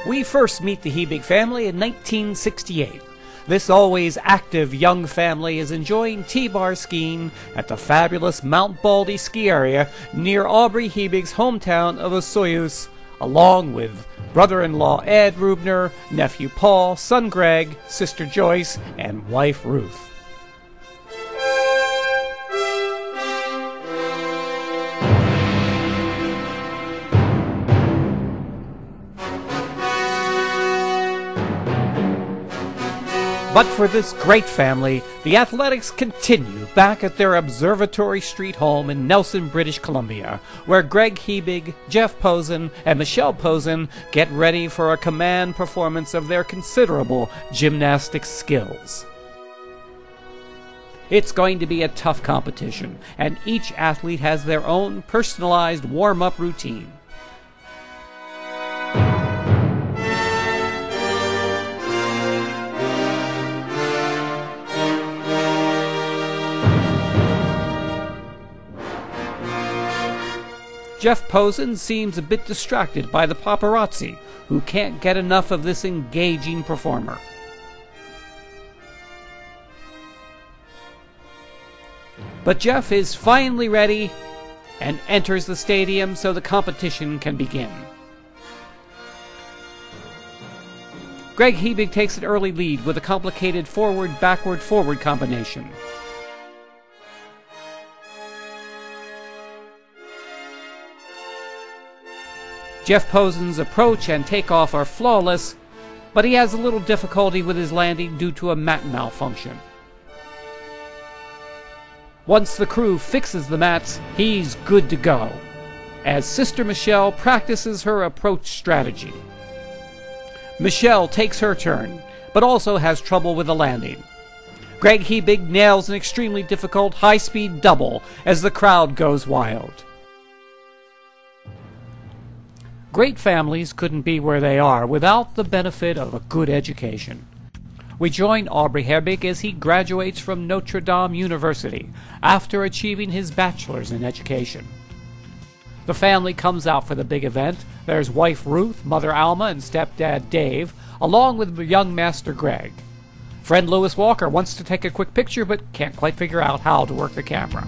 We first meet the Hebig family in 1968. This always active young family is enjoying T-bar skiing at the fabulous Mount Baldy ski area near Aubrey Hebig's hometown of Osoyoos, along with brother-in-law Ed Rubner, nephew Paul, son Greg, sister Joyce, and wife Ruth. But for this great family, the athletics continue back at their Observatory Street home in Nelson, British Columbia, where Greg Hebig, Jeff Posen, and Michelle Posen get ready for a command performance of their considerable gymnastics skills. It's going to be a tough competition, and each athlete has their own personalized warm-up routine. Jeff Posen seems a bit distracted by the paparazzi, who can't get enough of this engaging performer. But Jeff is finally ready and enters the stadium so the competition can begin. Greg Hebig takes an early lead with a complicated forward-backward-forward combination. Jeff Posen's approach and takeoff are flawless, but he has a little difficulty with his landing due to a mat malfunction. Once the crew fixes the mats, he's good to go, as Sister Michelle practices her approach strategy. Michelle takes her turn, but also has trouble with the landing. Greg Hebig nails an extremely difficult high-speed double as the crowd goes wild. Great families couldn't be where they are without the benefit of a good education. We join Aubrey Hebig as he graduates from Notre Dame University after achieving his bachelor's in education. The family comes out for the big event. There's wife Ruth, mother Alma, and stepdad Dave, along with young master Greg. Friend Lewis Walker wants to take a quick picture but can't quite figure out how to work the camera.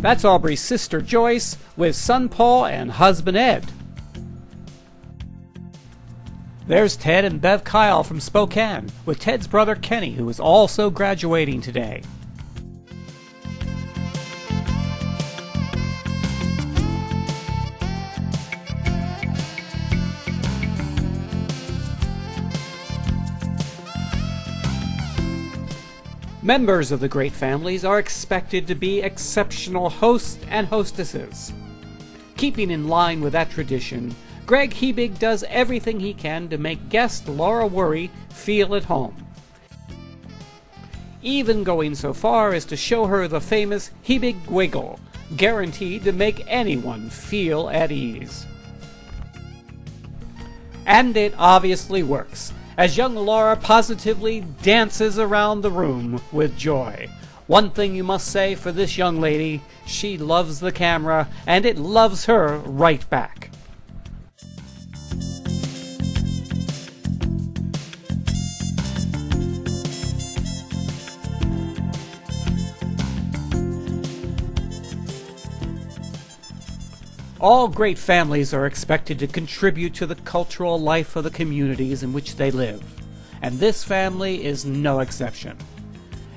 That's Aubrey's sister Joyce with son Paul and husband Ed. There's Ted and Bev Kyle from Spokane with Ted's brother Kenny, who is also graduating today. Members of the great families are expected to be exceptional hosts and hostesses. Keeping in line with that tradition, Greg Hebig does everything he can to make guest Laura Worry feel at home, even going so far as to show her the famous Hebig wiggle, guaranteed to make anyone feel at ease. And it obviously works, as young Laura positively dances around the room with joy. One thing you must say for this young lady, she loves the camera, and it loves her right back. All great families are expected to contribute to the cultural life of the communities in which they live, and this family is no exception.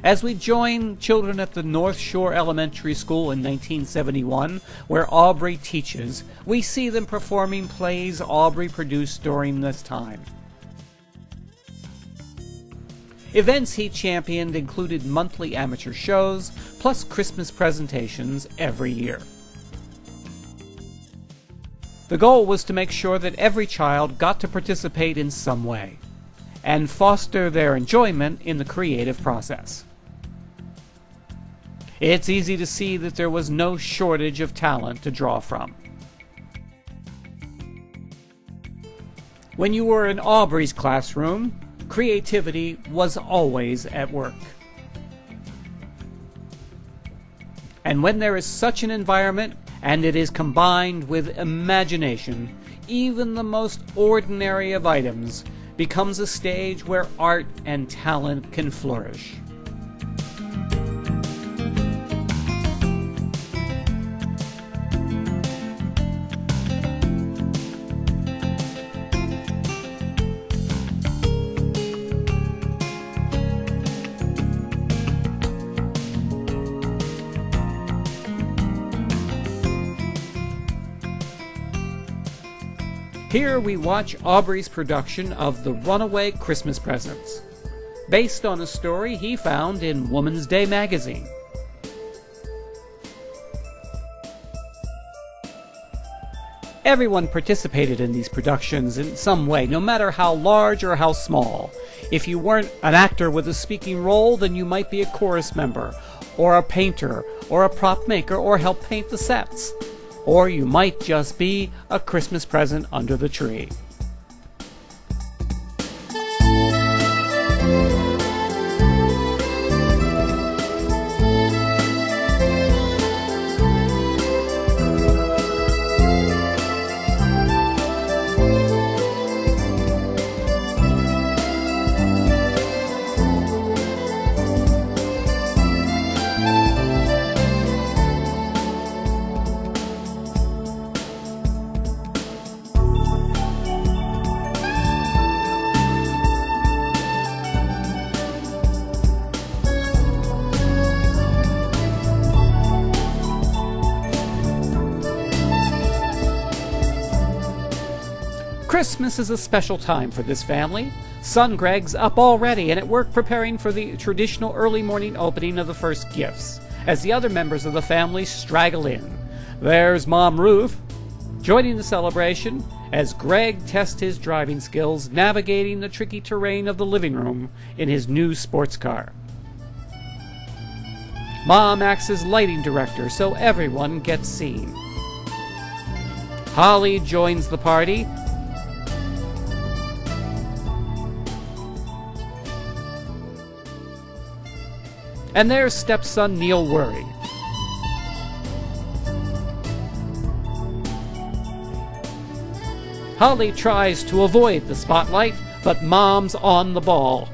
As we join children at the North Shore Elementary School in 1971, where Aubrey teaches, we see them performing plays Aubrey produced during this time. Events he championed included monthly amateur shows, plus Christmas presentations every year. The goal was to make sure that every child got to participate in some way. and foster their enjoyment in the creative process. It's easy to see that there was no shortage of talent to draw from. When you were in Aubrey's classroom, creativity was always at work. And when there is such an environment, and it is combined with imagination, even the most ordinary of items becomes a stage where art and talent can flourish. Here we watch Aubrey's production of The Runaway Christmas Presents, based on a story he found in Woman's Day magazine. Everyone participated in these productions in some way, no matter how large or how small. If you weren't an actor with a speaking role, then you might be a chorus member, or a painter, or a prop maker, or help paint the sets. Or you might just be a Christmas present under the tree. Christmas is a special time for this family. Son Greg's up already and at work preparing for the traditional early morning opening of the first gifts, as the other members of the family straggle in. There's Mom Ruth, joining the celebration as Greg tests his driving skills navigating the tricky terrain of the living room in his new sports car. Mom acts as lighting director so everyone gets seen. Holly joins the party, and there's stepson Neil worried. Holly tries to avoid the spotlight, but Mom's on the ball.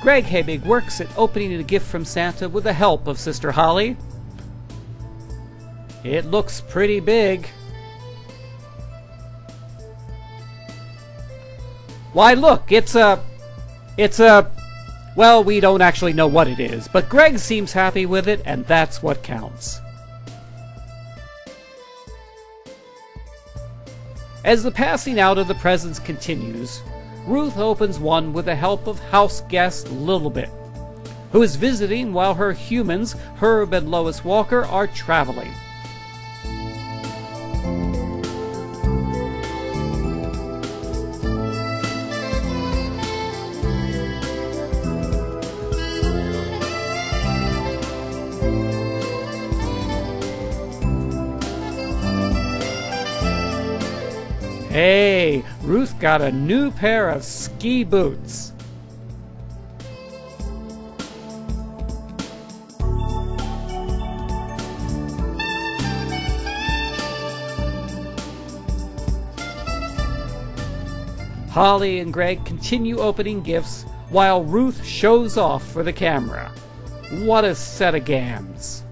Greg Habig works at opening a gift from Santa with the help of Sister Holly. It looks pretty big. Why, look, it's a, well, we don't actually know what it is, but Greg seems happy with it, and that's what counts. As the passing out of the presents continues, Ruth opens one with the help of house guest Littlebit, who is visiting while her humans, Herb and Lois Walker, are traveling. Hey, Ruth got a new pair of ski boots. Holly and Greg continue opening gifts while Ruth shows off for the camera. What a set of gams.